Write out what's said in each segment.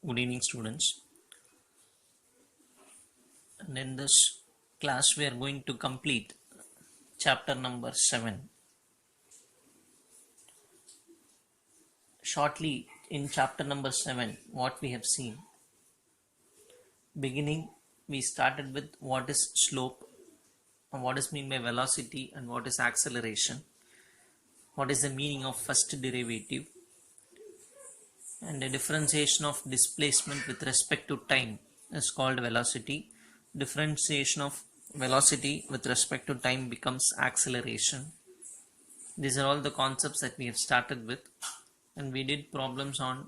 Good evening, students. And in this class, we are going to complete chapter number 7. Shortly, in chapter number 7, what we have seen. Beginning, we started with what is slope, and what is meant by velocity, and what is acceleration. What is the meaning of first derivative, and the differentiation of displacement with respect to time is called velocity. Differentiation of velocity with respect to time becomes acceleration. These are all the concepts that we have started with, and we did problems on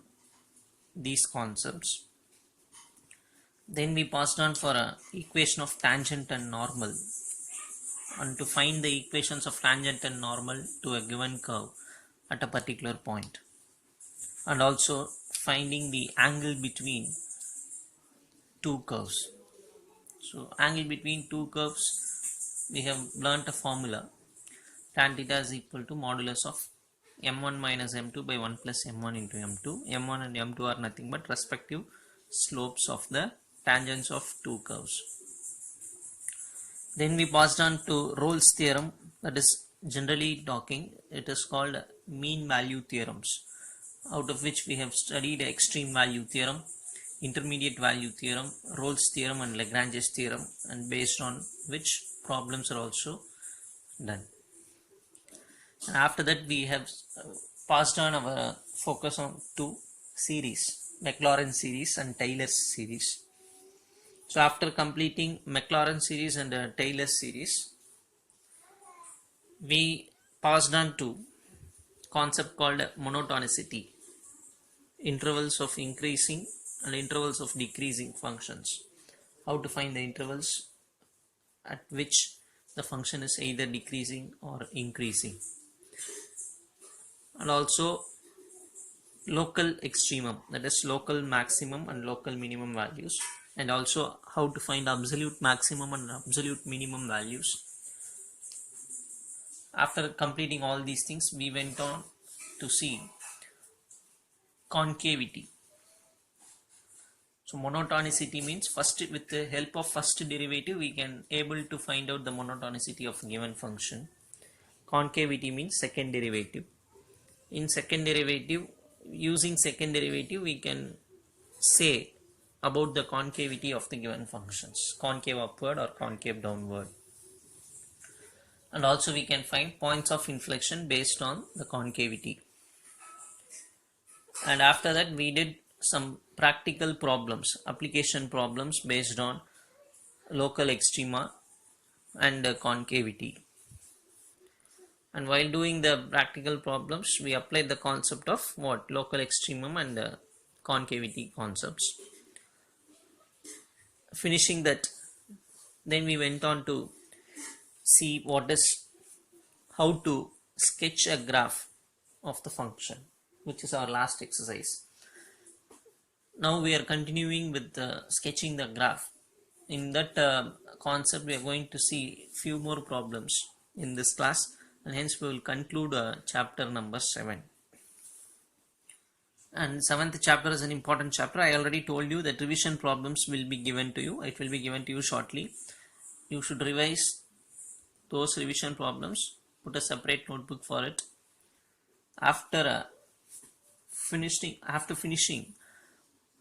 these concepts. Then we passed on for a equation of tangent and normal, and to find the equations of tangent and normal to a given curve at a particular point, and also finding the angle between two curves. So angle between two curves, we have learnt a formula. Tan theta is equal to modulus of m1 minus m2 by 1 plus m1 into m2. m1 and m2 are nothing but respective slopes of the tangents of two curves. Then we passed on to Rolle's theorem, that is generally talking, it is called mean value theorems, out of which we have studied extreme value theorem, intermediate value theorem, Rolle's theorem and Lagrange's theorem, and based on which problems are also done. And after that we have passed on our focus on two series, Maclaurin series and Taylor's series. So after completing Maclaurin series and Taylor's series, we passed on to concept called monotonicity, intervals of increasing and intervals of decreasing functions. How to find the intervals at which the function is either decreasing or increasing. And also local extremum, that is local maximum and local minimum values, and also how to find absolute maximum and absolute minimum values. After completing all these things, we went on to see concavity. So monotonicity means first, with the help of first derivative, we can able to find out the monotonicity of a given function. Concavity means second derivative. In second derivative, using second derivative, we can say about the concavity of the given functions, concave upward or concave downward. And also we can find points of inflection based on the concavity. And after that we did some practical problems, application problems based on local extrema and concavity. And while doing the practical problems, we applied the concept of what? Local extremum and concavity concepts. Finishing that, then we went on to see how to sketch a graph of the function, which is our last exercise. Now we are continuing with sketching the graph. In that concept, we are going to see few more problems in this class, and hence we will conclude chapter number 7. And 7th chapter is an important chapter. I already told you that revision problems will be given to you. It will be given to you shortly. You should revise those revision problems, put a separate notebook for it. After finishing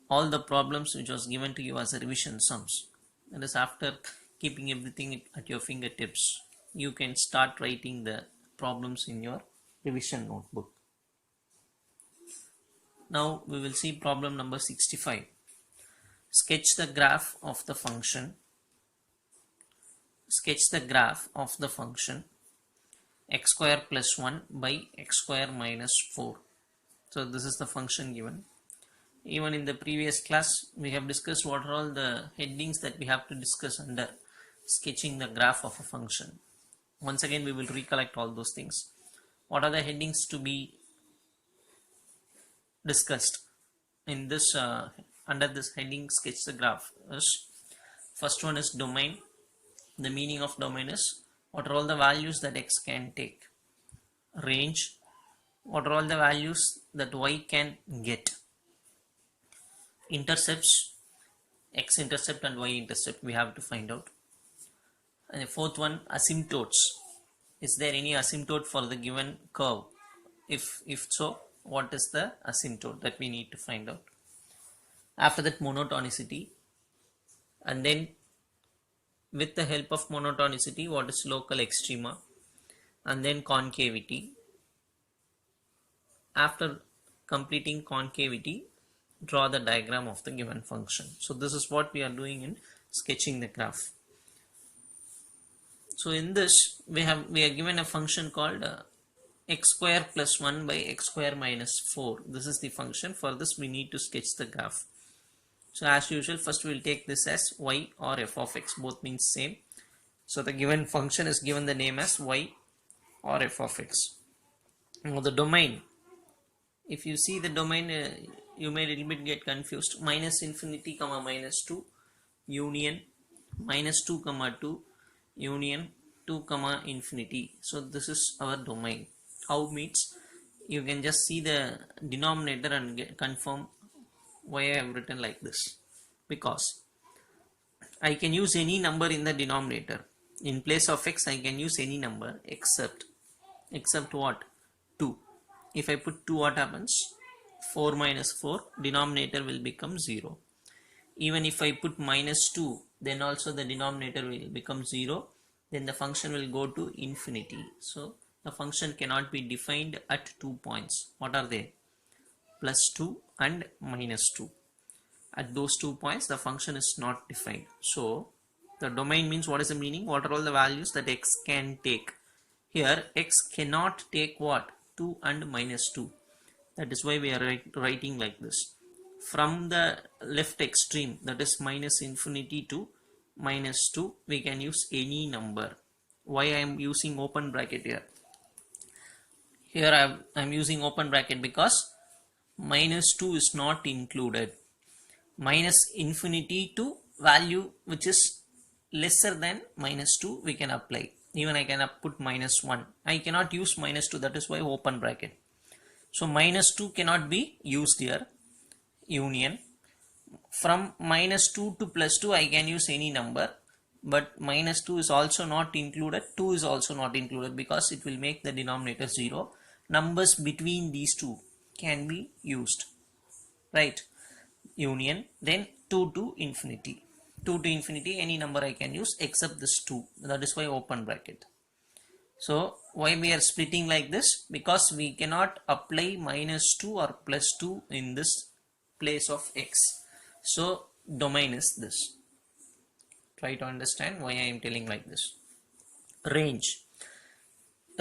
all the problems which was given to you as a revision sums, that is, after keeping everything at your fingertips, you can start writing the problems in your revision notebook. Now we will see problem number 65. Sketch the graph of the function. Sketch the graph of the function x square plus 1 by x square minus 4. So this is the function given. Even in the previous class, we have discussed what are all the headings that we have to discuss under sketching the graph of a function. Once again, we will recollect all those things. What are the headings to be discussed in this under this heading sketch the graph? First one is domain. The meaning of domain is what are all the values that x can take. Range, what are all the values that y can get. intercepts, x-intercept and y-intercept we have to find out. And the fourth one, asymptotes. Is there any asymptote for the given curve? If so, what is the asymptote that we need to find out? After that, monotonicity, and then with the help of monotonicity, what is local extrema, and then concavity. After completing concavity, draw the diagram of the given function. So this is what we are doing in sketching the graph. So in this we are given a function called x square plus 1 by x square minus 4. This is the function. For this we need to sketch the graph. So as usual, first we will take this as y or f of x, both means same. So the given function is given the name as y or f of x. Now the domain, if you see the domain, you may a little bit get confused. Minus infinity comma minus 2 union minus 2 comma 2 union 2 comma infinity. So this is our domain. How means you can just see the denominator and confirm why I have written like this, because I can use any number in the denominator. In place of x I can use any number except what? 2. If I put 2, what happens? 4 minus 4, denominator will become 0. Even if I put minus 2, then also the denominator will become 0. Then the function will go to infinity. So the function cannot be defined at 2 points. What are they? Plus 2 and minus 2. At those 2 points the function is not defined. So the domain means, what is the meaning? What are all the values that x can take? Here x cannot take what? 2 and minus 2. That is why we are writing like this. From the left extreme, that is minus infinity to minus 2, we can use any number. Why I am using open bracket here? Here I am using open bracket because minus 2 is not included. Minus infinity to value which is lesser than minus 2 we can apply. Even I can put minus 1. I cannot use minus 2, that is why open bracket. So minus 2 cannot be used here. Union. From minus 2 to plus 2 I can use any number, but minus 2 is also not included. 2 is also not included because it will make the denominator 0. Numbers between these two can be used, right? Union. Then 2 to infinity. 2 to infinity, any number I can use except this 2. That is why open bracket. So why we are splitting like this? Because we cannot apply minus 2 or plus 2 in this place of x. So domain is this. Try to understand why I am telling like this. Range.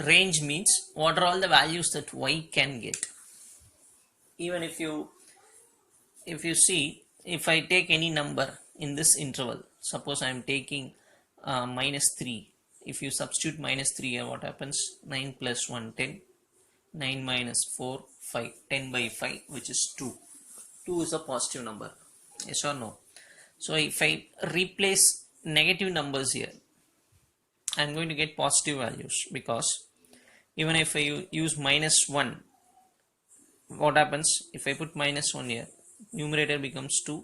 Range means what are all the values that y can get. Even if you see, if I take any number in this interval, suppose I am taking minus 3. If you substitute minus 3 here, what happens? 9 plus 1, 10. 9 minus 4, 5. 10 by 5, which is 2. 2 is a positive number. Yes or no? So if I replace negative numbers here, I am going to get positive values, because even if I use minus 1, what happens? If I put minus 1 here, numerator becomes 2,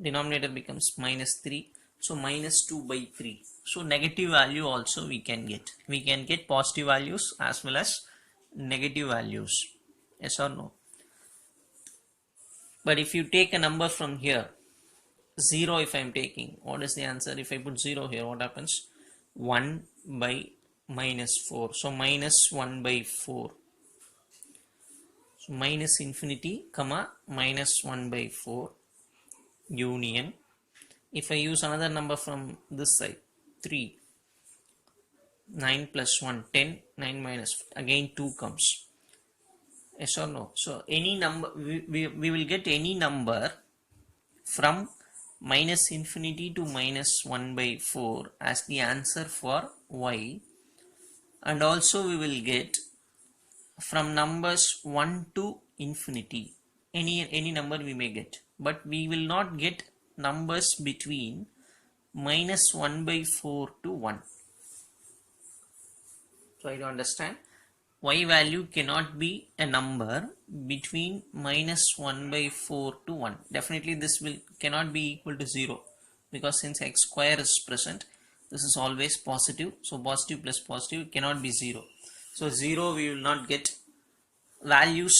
denominator becomes minus 3. So minus 2 by 3. So negative value also we can get. We can get positive values as well as negative values. Yes or no? But if you take a number from here, 0 if I am taking, what is the answer? If I put 0 here, what happens? 1 by minus 4. So minus 1 by 4. So minus infinity comma minus 1 by 4 union. If I use another number from this side, 3. 9 plus 1, 10. 9 minus, again 2 comes. Yes or no? So any number, we will get any number from minus infinity to minus 1 by 4 as the answer for y, and also we will get from numbers 1 to infinity, any number we may get, but we will not get numbers between minus 1 by 4 to 1. Try to understand. y value cannot be a number between minus 1 by 4 to 1. Definitely this cannot be equal to 0, because since x square is present, this is always positive, so positive plus positive cannot be 0. So 0 we will not get. Values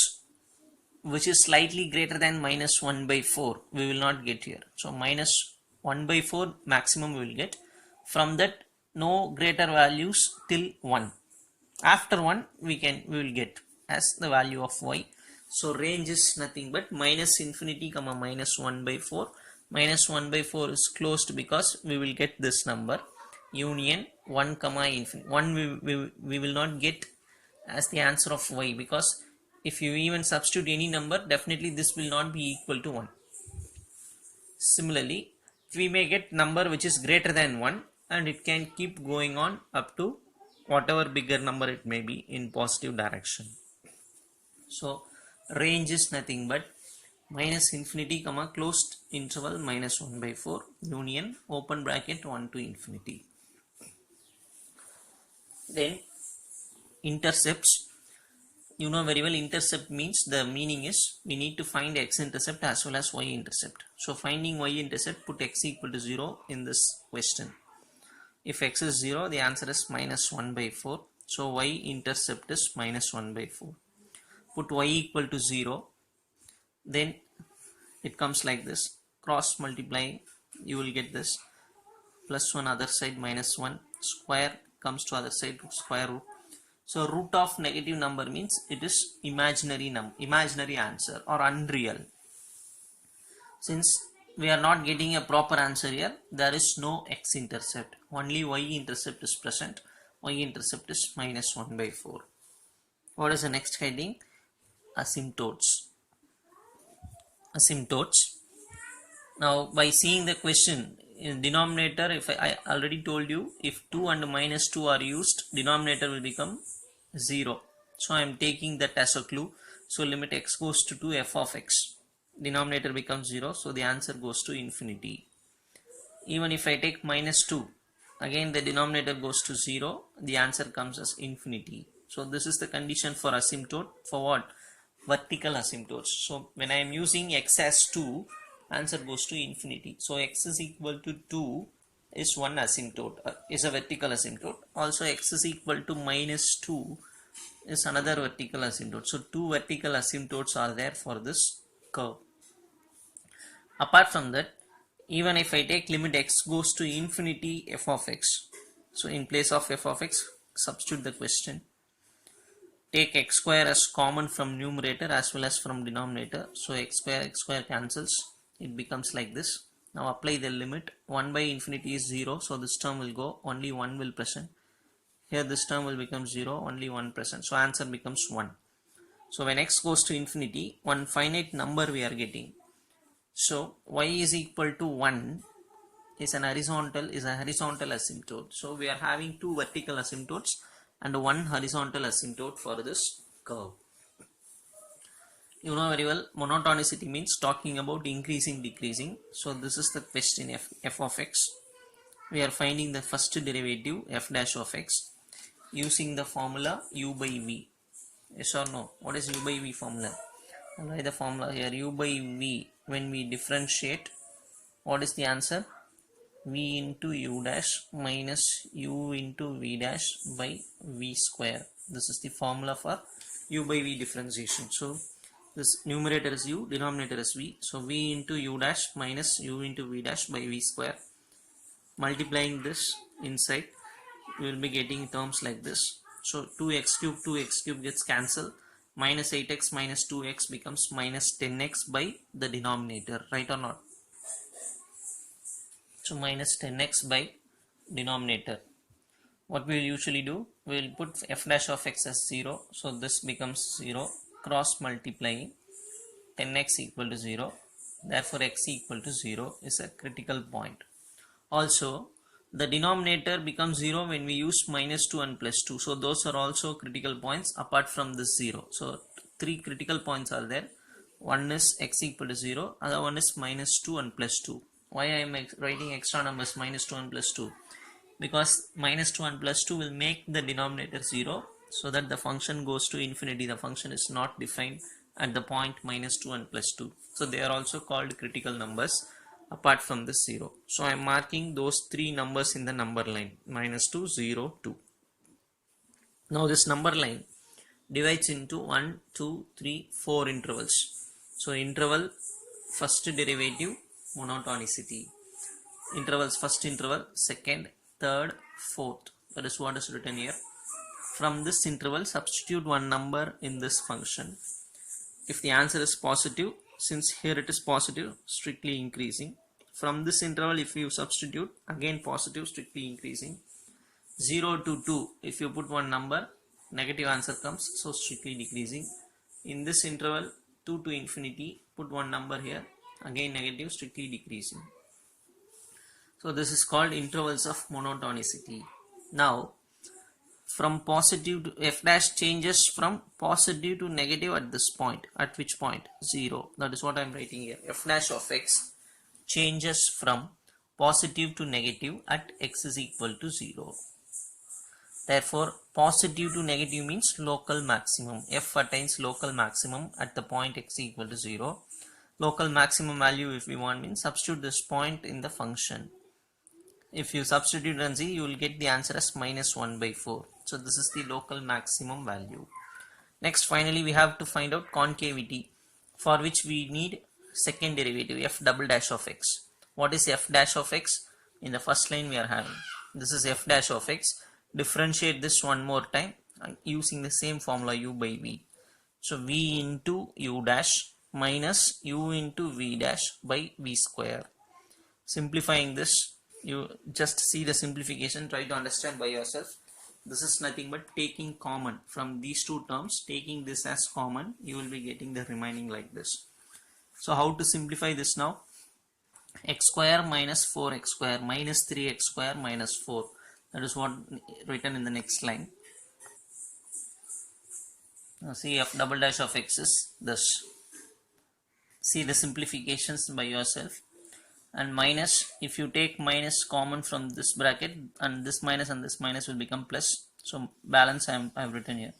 which is slightly greater than minus 1 by 4 we will not get here. So minus 1 by 4 maximum we will get. From that, no greater values till 1. After 1 we will get as the value of y. So range is nothing but minus infinity comma minus 1 by 4. Minus 1 by 4 is closed because we will get this number union 1 comma infinity. 1 we will not get as the answer of y, because if you even substitute any number, definitely this will not be equal to 1. Similarly, we may get number which is greater than 1, and it can keep going on up to whatever bigger number it may be in positive direction. So range is nothing but minus infinity comma closed interval minus 1 by 4 union open bracket 1 to infinity. Then intercepts. You know very well, intercept means, the meaning is we need to find x-intercept as well as y-intercept. So finding y-intercept, put x equal to 0 in this question. If x is 0, the answer is minus 1 by 4. So y-intercept is minus 1 by 4. Put y equal to 0. Then it comes like this. Cross multiply, you will get this. Plus 1 other side minus 1. Square comes to other side, square root. So root of negative number means it is imaginary answer or unreal. Since we are not getting a proper answer here, there is no x-intercept. Only y-intercept is present. Y-intercept is minus 1 by 4. What is the next heading? Asymptotes. Asymptotes. Now by seeing the question, in denominator, if I already told you, if 2 and minus 2 are used, denominator will become 0. So I am taking that as a clue. So limit x goes to 2 f of x. Denominator becomes 0. So the answer goes to infinity. Even if I take minus 2, again the denominator goes to 0. The answer comes as infinity. So this is the condition for asymptote. For what? Vertical asymptotes. So when I am using x as 2, answer goes to infinity. So x is equal to 2 is one asymptote, is a vertical asymptote. Also x is equal to minus 2 is another vertical asymptote. So two vertical asymptotes are there for this curve. Apart from that, even if I take limit x goes to infinity f of x, so in place of f of x, substitute the question. Take x square as common from numerator as well as from denominator. So x square cancels. It becomes like this. Now apply the limit. 1 by infinity is 0, so this term will go, only 1 will present. Here this term will become 0, only 1 present. So answer becomes 1. So when x goes to infinity, one finite number we are getting. So y is equal to 1 is a horizontal asymptote. So we are having two vertical asymptotes and one horizontal asymptote for this curve. You know very well, monotonicity means talking about increasing, decreasing. So this is the question f of x. We are finding the first derivative f dash of x using the formula u by v. Yes or no? What is u by v formula? I'll write the formula here. U by v, when we differentiate, what is the answer? V into u dash minus u into v dash by v square. This is the formula for u by v differentiation. So this numerator is u, denominator is v. So v into u dash minus u into v dash by v square. Multiplying this inside, we will be getting terms like this. So 2x cube gets cancelled. Minus 8x minus 2x becomes minus 10x by the denominator. Right or not? So minus 10x by denominator. What we will usually do, we will put f dash of x as 0. So this becomes 0. Cross multiplying 10x equal to 0. Therefore x equal to 0 is a critical point. Also the denominator becomes 0 when we use minus 2 and plus 2. So those are also critical points apart from this 0. So three critical points are there. One is x equal to 0. Other one is minus 2 and plus 2. Why I am writing extra numbers minus 2 and plus 2? Because minus 2 and plus 2 will make the denominator 0. so that the function goes to infinity. The function is not defined at the point -2 and +2. So they are also called critical numbers apart from this 0. So I am marking those three numbers in the number line -2, 0, 2. Now this number line divides into 1, 2, 3, 4 intervals. So interval first derivative monotonicity, intervals first interval, second, third, fourth. That is what is written here. From this interval substitute one number in this function. If the answer is positive, since here it is positive, strictly increasing. From this interval if you substitute, again positive, strictly increasing. 0 to 2, if you put one number, negative answer comes, so strictly decreasing. In this interval 2 to infinity, put one number here, again negative, strictly decreasing. So this is called intervals of monotonicity. Now from positive to f dash changes from positive to negative at this point. At which point? 0. That is what I am writing here. F dash of x changes from positive to negative at x is equal to 0. Therefore positive to negative means local maximum. F attains local maximum at the point x equal to 0. Local maximum value, if we want, means substitute this point in the function. If you substitute and see, you will get the answer as -1/4. So this is the local maximum value. Next, finally, we have to find out concavity, for which we need second derivative, f double dash of x. What is f dash of x? In the first line we are having, this is f dash of x. Differentiate this one more time using the same formula, u by v. So v into u dash minus u into v dash by v square. Simplifying this, you just see the simplification, try to understand by yourself. This is nothing but taking common from these two terms, taking this as common, you will be getting the remaining like this. So how to simplify this now? X square minus 4x square minus 3x square minus 4. That is what written in the next line. Now see, f double dash of x is this. See the simplifications by yourself. And minus, if you take minus common from this bracket, and this minus will become plus. So balance I have written here.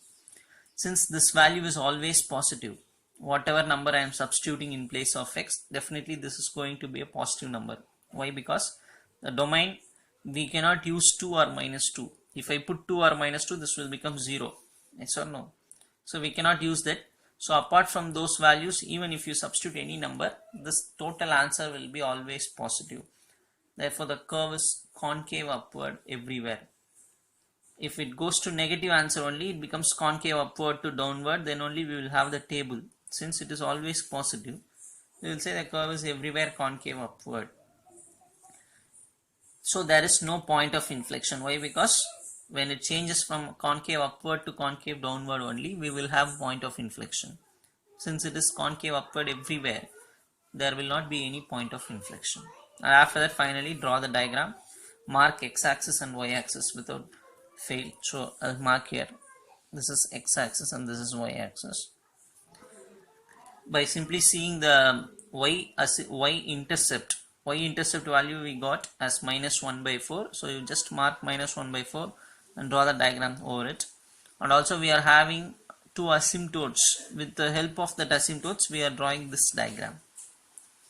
Since this value is always positive, whatever number I am substituting in place of x, definitely this is going to be a positive number. Why? Because the domain, we cannot use 2 or -2. If I put 2 or -2, this will become 0. Yes or no? So we cannot use that. So apart from those values, even if you substitute any number, this total answer will be always positive. Therefore the curve is concave upward everywhere. If it goes to negative answer only, it becomes concave upward to downward, then only we will have the table. Since it is always positive, we will say the curve is everywhere concave upward. So there is no point of inflection. Why? Because when it changes from concave upward to concave downward only, we will have point of inflection. Since it is concave upward everywhere, there will not be any point of inflection. And after that, finally draw the diagram. Mark x-axis and y-axis without fail. So I'll mark here. This is x-axis and this is y-axis. By simply seeing the y-intercept value we got as -1/4. So you just mark -1/4 and draw the diagram over it. And also we are having two asymptotes. With the help of that asymptotes, we are drawing this diagram.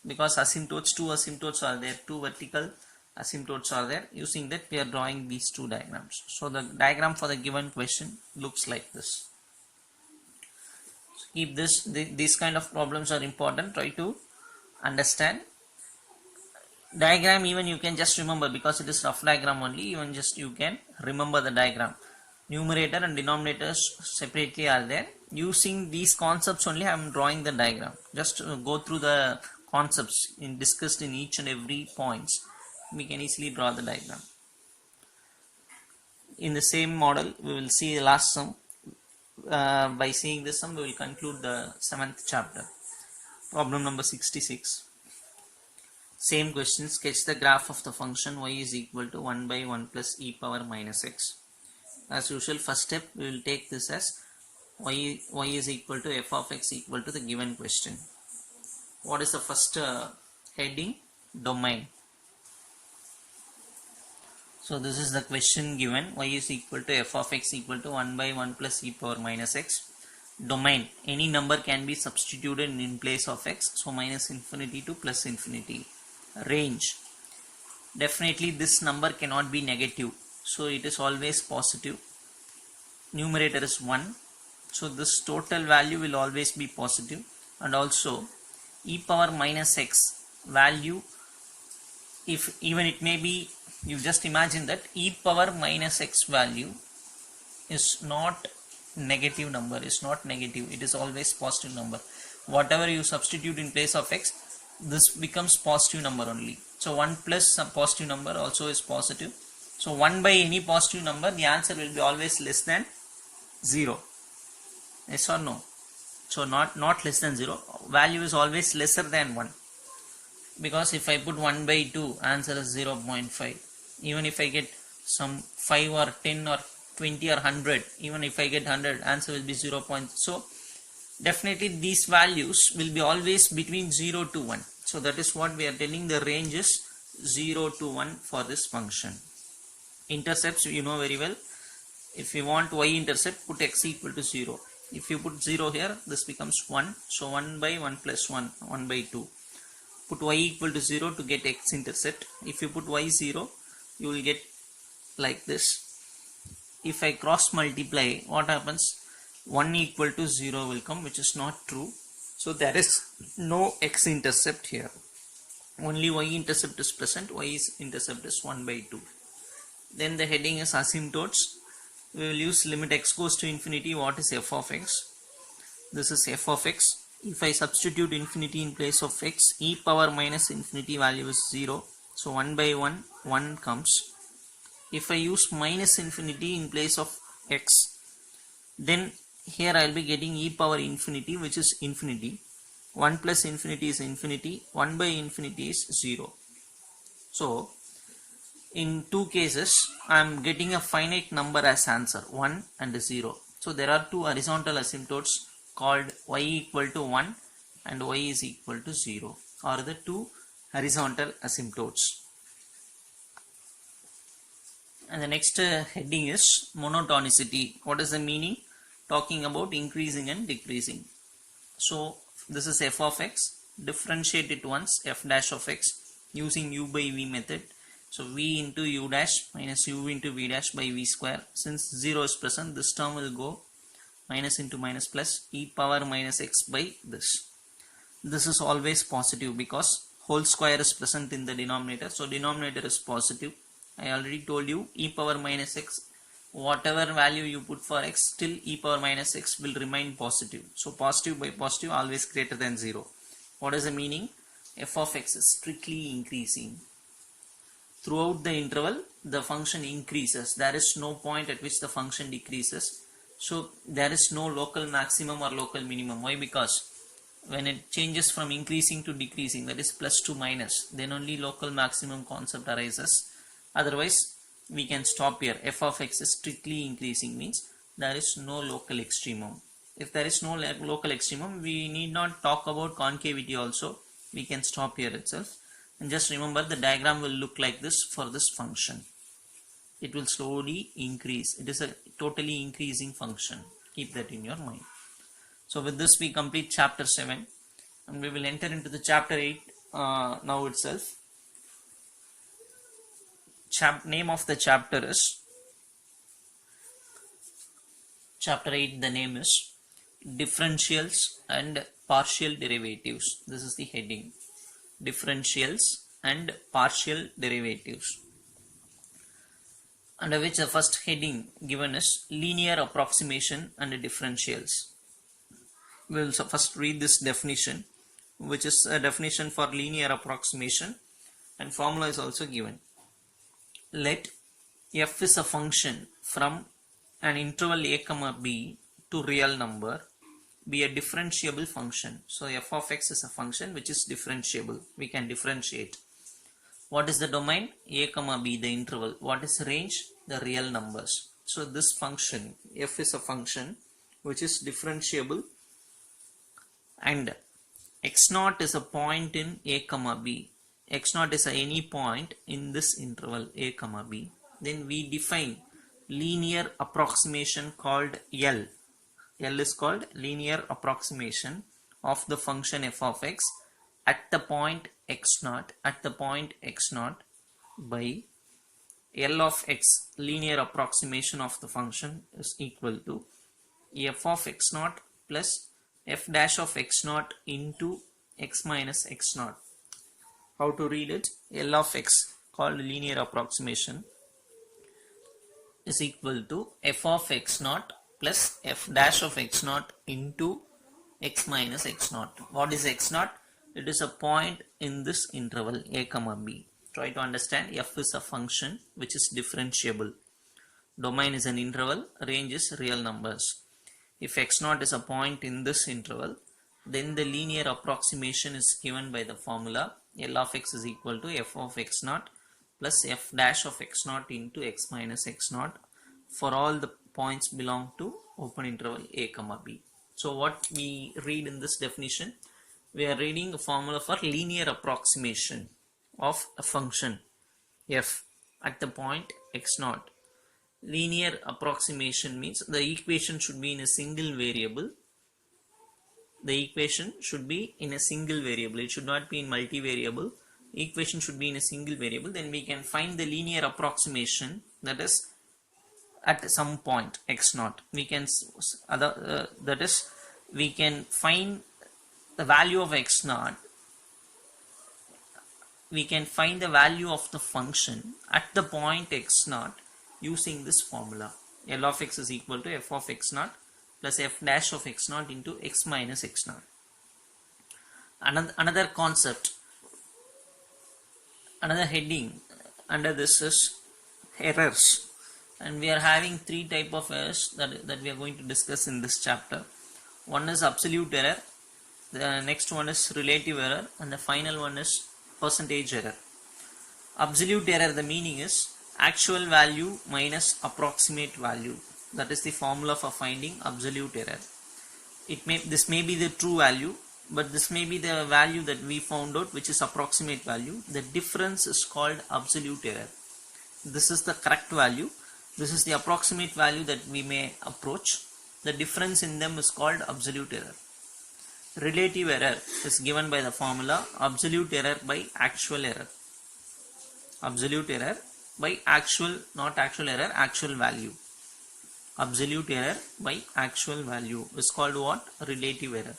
Because two asymptotes are there, two vertical asymptotes are there. Using that, we are drawing these two diagrams. So the diagram for the given question looks like this. So keep this. These kind of problems are important. Try to understand. Diagram, even you can just remember, because it is rough diagram only, even just you can remember the diagram. Numerator and denominators separately are there. Using these concepts only, I am drawing the diagram. Just go through the concepts discussed in each and every points. We can easily draw the diagram. In the same model, we will see the last sum. By seeing this sum, we will conclude the 7th chapter. Problem number 66. Same question, sketch the graph of the function y is equal to 1/1 plus e power minus x. As usual, first step, we will take this as y is equal to f of x equal to the given question. What is the first heading? Domain. So this is the question given. Y is equal to f of x equal to 1 by 1 plus e power minus x. Domain, any number can be substituted in place of x, so minus infinity to plus infinity. Range, definitely this number cannot be negative, so it is always positive. Numerator is 1, so this total value will always be positive. And also e power minus x value, if even it may be, you just imagine that e power minus x value is not negative number, is not negative, it is always positive number. Whatever you substitute in place of x, this becomes positive number only. So 1 plus some positive number also is positive. So 1 by any positive number, the answer will be always less than 0. Yes or no? So not less than 0, value is always lesser than 1. Because if I put 1 by 2, answer is 0.5. Even if I get some 5 or 10 or 20 or 100, even if I get 100, answer will be 0. So definitely these values will be always between 0 to 1. So that is what we are telling, the range is 0 to 1 for this function. Intercepts, you know very well. If you want y-intercept, put x equal to 0. If you put 0 here, this becomes 1. So 1 by 1 plus 1, 1 by 2. Put y equal to 0 to get x-intercept. If you put y 0, you will get like this. If I cross multiply, what happens? 1 equal to 0 will come, which is not true. So there is no x-intercept here. Only y-intercept is present. Y-intercept is 1 by 2. Then the heading is asymptotes. We will use limit x goes to infinity. What is f of x? This is f of x. If I substitute infinity in place of x, e power minus infinity value is 0. So 1 by 1, 1 comes. If I use minus infinity in place of x, then here I will be getting e power infinity, which is infinity. 1 plus infinity is infinity. 1 by infinity is 0. So in two cases, I am getting a finite number as answer, 1 and 0. So there are two horizontal asymptotes called y equal to 1 and y is equal to 0, are the two horizontal asymptotes. And the next heading is monotonicity. What is the meaning? Talking about increasing and decreasing. So this is f of x. Differentiate it once, f dash of x, using u by v method. So v into u dash minus u into v dash by v square. Since 0 is present, this term will go minus into minus plus e power minus x by this. This is always positive because whole square is present in the denominator. So denominator is positive. I already told you, e power minus x, whatever value you put for x, still e power minus x will remain positive. So positive by positive always greater than 0. What is the meaning? F of x is strictly increasing. Throughout the interval, the function increases. There is no point at which the function decreases. So there is no local maximum or local minimum. Why? Because when it changes from increasing to decreasing, that is plus to minus, then only local maximum concept arises. Otherwise, we can stop here. F of x is strictly increasing, means there is no local extremum. If there is no local extremum, we need not talk about concavity also. We can stop here itself. And just remember, the diagram will look like this for this function. It will slowly increase. It is a totally increasing function. Keep that in your mind. So with this we complete chapter 7 and we will enter into the chapter 8 now itself. Name of the chapter is chapter 8. The name is differentials and partial derivatives. This is the heading, differentials and partial derivatives, under which the first heading given is linear approximation and differentials. We will first read this definition, which is a definition for linear approximation, and formula is also given. Let f is a function from an interval a comma b to real number be a differentiable function. So f of x is a function which is differentiable. We can differentiate. What is the domain? A comma b, the interval. What is range? The real numbers. So this function f is a function which is differentiable, and x0 is a point in a comma b. X0 is any point in this interval a comma b. then we define linear approximation called L. L is called linear approximation of the function f of x at the point x0 by L of x, linear approximation of the function, is equal to f of x0 plus f dash of x0 into x minus x0. How to read it? L of x, called linear approximation, is equal to f of x0 plus f dash of x0 into x minus x0. What is x0? It is a point in this interval a comma b. Try to understand. F is a function which is differentiable. Domain is an interval, range is real numbers. If x0 is a point in this interval, then the linear approximation is given by the formula L of x is equal to f of x0 plus f dash of x0 into x minus x0 for all the points belong to open interval a comma b. So what we read in this definition? We are reading a formula for linear approximation of a function f at the point x0. Linear approximation means the equation should be in a single variable. The equation should be in a single variable. It should not be in multivariable. Equation should be in a single variable. Then we can find the linear approximation, that is at some point x0. We can that is we can find the value of x0. We can find the value of the function at the point x0 using this formula. L of x is equal to f of x0 plus f dash of x0 into x minus x0. Another concept, another heading under this is errors, and we are having three type of errors that we are going to discuss in this chapter. One is absolute error, the next one is relative error, and the final one is percentage error. Absolute error, the meaning is actual value minus approximate value. That is the formula for finding absolute error. This may be the true value, but this may be the value that we found out, which is approximate value. The difference is called absolute error. This is the correct value. This is the approximate value that we may approach. The difference in them is called absolute error. Relative error is given by the formula absolute error by actual error. Absolute error by actual, not actual error, actual value. Absolute error by actual value is called what? Relative error.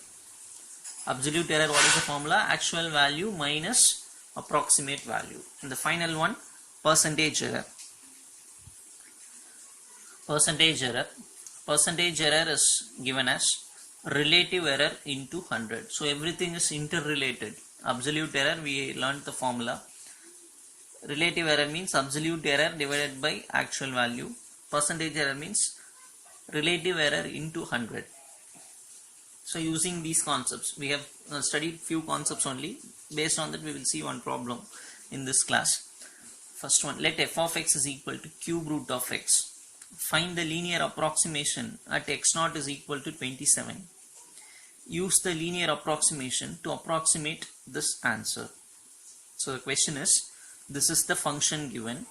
Absolute error, what is the formula? Actual value minus approximate value. And the final one, percentage error. Percentage error. Percentage error is given as relative error into 100. So everything is interrelated. Absolute error, we learned the formula. Relative error means absolute error divided by actual value. Percentage error means relative error into 100. So using these concepts, we have studied few concepts only. Based on that, we will see one problem in this class. First one, let f of x is equal to cube root of x. Find the linear approximation at x0 is equal to 27. Use the linear approximation to approximate this answer. So the question is, this is the function given.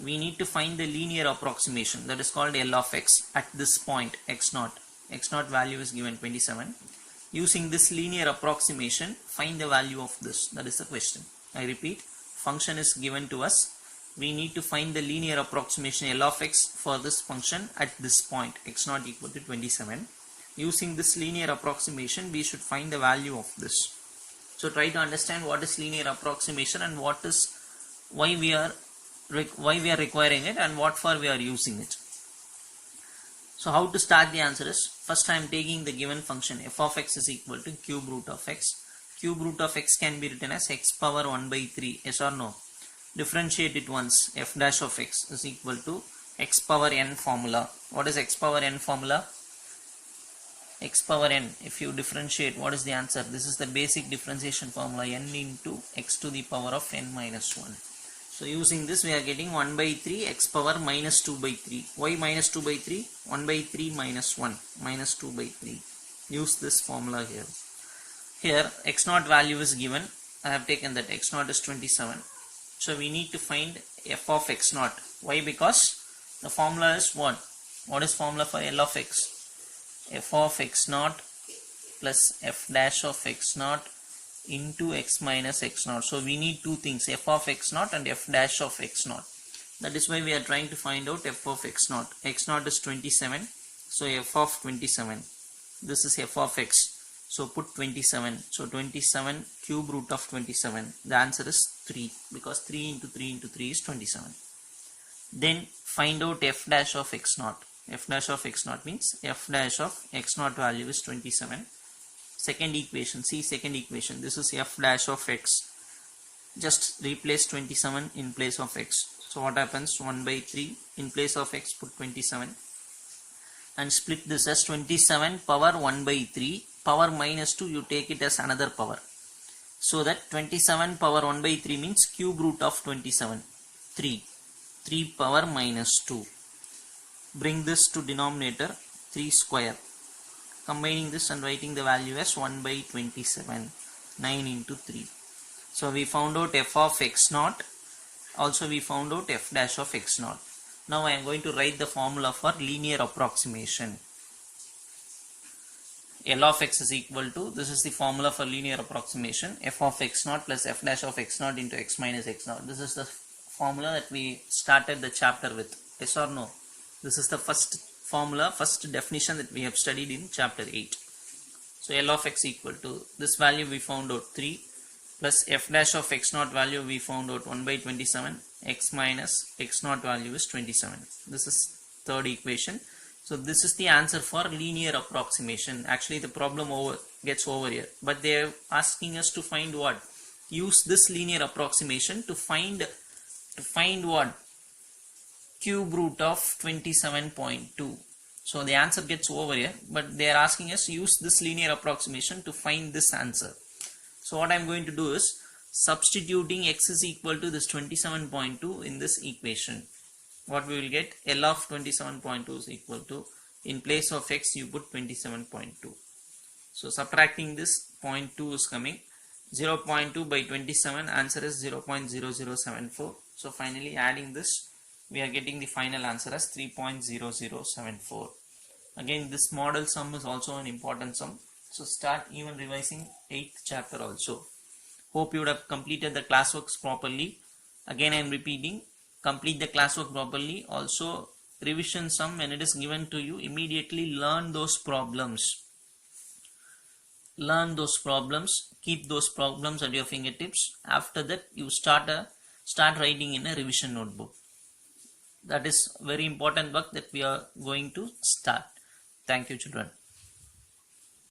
We need to find the linear approximation, that is called L of x, at this point x0. X0 value is given 27. Using this linear approximation, find the value of this. That is the question. I repeat, function is given to us. We need to find the linear approximation L of x for this function at this point x0 equal to 27. Using this linear approximation, we should find the value of this. So try to understand what is linear approximation and why we are requiring it and what for we are using it. So how to start the answer is, first I am taking the given function f of x is equal to cube root of x. Cube root of x can be written as x power 1 by 3, yes or no? Differentiate it once, f dash of x is equal to x power n formula. What is x power n formula? X power n, if you differentiate, what is the answer? This is the basic differentiation formula, n into x to the power of n minus 1. So using this, we are getting 1 by 3 x power minus 2 by 3. Why minus 2 by 3? 1 by 3 minus 1, minus 2 by 3. Use this formula here. Here x0 value is given. I have taken that x0 is 27. So we need to find f of x naught. Why? Because the formula is what? What is formula for L of x? F of x naught plus f dash of x naught into x minus x naught. So we need two things, f of x naught and f dash of x naught. That is why we are trying to find out f of x naught. X naught is 27. So f of 27. This is f of x. So put 27. So 27 cube root of 27. The answer is 3 because 3 into 3 into 3 is 27. Then find out f dash of x naught. F dash of x naught means f dash of x naught value is 27. Second equation, see second equation. This is f dash of x. Just replace 27 in place of x. So what happens? 1 by 3 in place of x put 27. And split this as 27 power 1 by 3. Power minus 2 you take it as another power. So that 27 power 1 by 3 means cube root of 27. 3. 3 power minus 2. Bring this to denominator 3 square. Combining this and writing the value as 1 by 27. 9 into 3. So we found out f of x naught. Also we found out f dash of x naught. Now I am going to write the formula for linear approximation. L of x is equal to, this is the formula for linear approximation, f of x naught plus f dash of x naught into x minus x naught. This is the formula that we started the chapter with. Yes or no? This is the first formula, first definition that we have studied in chapter 8. So L of x equal to, this value we found out 3 plus f dash of x naught value we found out 1 by 27, x minus x naught value is 27. This is third equation. So this is the answer for linear approximation. Actually the problem gets over here, but they are asking us to find what? Use this linear approximation to find what? Cube root of 27.2. So the answer gets over here, but they are asking us to use this linear approximation to find this answer. So what I am going to do is substituting x is equal to this 27.2 in this equation. What we will get? L of 27.2 is equal to, in place of x you put 27.2. So subtracting this 0.2 is coming. 0.2 by 27, answer is 0.0074. So finally adding this, we are getting the final answer as 3.0074. Again, this model sum is also an important sum. So start even revising 8th chapter also. Hope you would have completed the classworks properly. Again I am repeating, complete the classwork properly. Also revision sum, when it is given to you, immediately learn those problems. Learn those problems, keep those problems at your fingertips. After that you start writing in a revision notebook. That is very important work that we are going to start. Thank you, children.